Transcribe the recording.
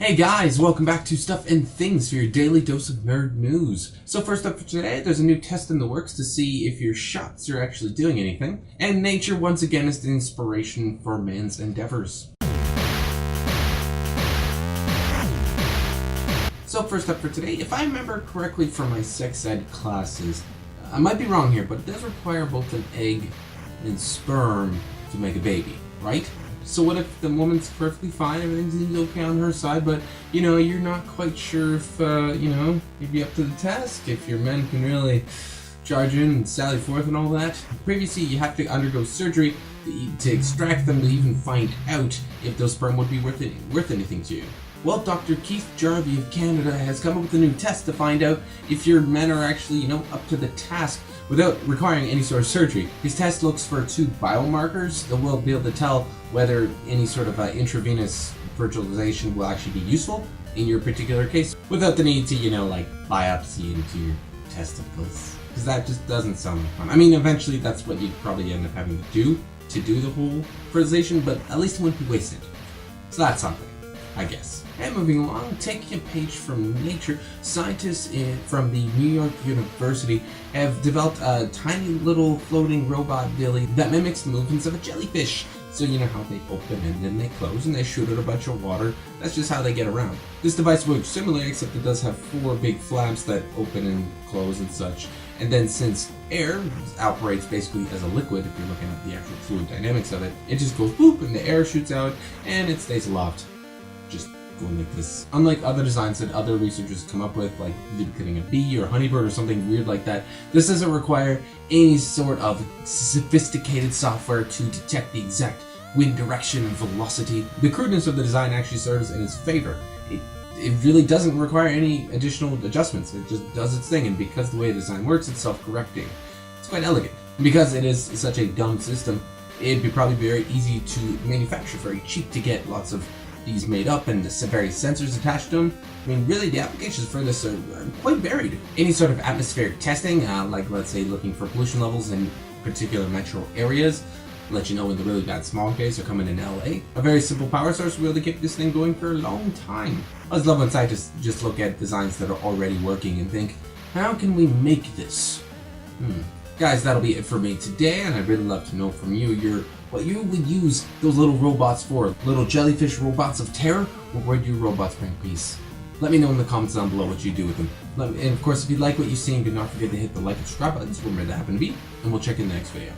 Hey guys, welcome back to Stuff and Things for your daily dose of nerd news. So first up for today, there's a new test in the works to see if your shots are actually doing anything. And nature once again is the inspiration for man's endeavors. So first up for today, if I remember correctly from my sex ed classes, I might be wrong here, but it does require both an egg and sperm to make a baby, right? So what if the woman's perfectly fine, everything seems okay on her side, but, you're not quite sure if, you'd be up to the task, if your men can really charge in and sally forth and all that. Previously, you have to undergo surgery to extract them to even find out if those sperm would be worth anything to you. Well, Dr. Keith Jarvie of Canada has come up with a new test to find out if your men are actually, up to the task without requiring any sort of surgery. His test looks for two biomarkers that will be able to tell whether any sort of intravenous fertilization will actually be useful in your particular case without the need to, biopsy into your testicles. Because that just doesn't sound like fun. I mean, eventually that's what you'd probably end up having to do the whole fertilization, but at least it wouldn't be wasted. So that's something, I guess. And moving along, taking a page from nature, scientists from the New York University have developed a tiny little floating robot dilly that mimics the movements of a jellyfish. So you know how they open and then they close and they shoot out a bunch of water. That's just how they get around. This device works similarly, except it does have 4 big flaps that open and close and such. And then since air operates basically as a liquid, if you're looking at the actual fluid dynamics of it, it just goes boop and the air shoots out and it stays aloft. Just going like this. Unlike other designs that other researchers come up with, like getting a bee or a honeybird or something weird like that, this doesn't require any sort of sophisticated software to detect the exact wind direction and velocity. The crudeness of the design actually serves in its favor. It really doesn't require any additional adjustments. It just does its thing, and because the way the design works, it's self-correcting. It's quite elegant. And because it is such a dumb system, it'd be probably very easy to manufacture, very cheap to get lots of these made up and the various sensors attached to them. I mean, really, the applications for this are quite varied. Any sort of atmospheric testing, like let's say looking for pollution levels in particular metro areas, let you know when the really bad smog days are coming in LA. A very simple power source will really keep this thing going for a long time. I just love when scientists just look at designs that are already working and think, how can we make this? Guys, that'll be it for me today, and I'd really love to know from you what you would use those little robots for. Little jellyfish robots of terror, or would your robots bring peace? Let me know in the comments down below what you do with them. And of course, if you like what you've seen, do not forget to hit the like and subscribe buttons wherever they happen to be, and we'll check you in the next video.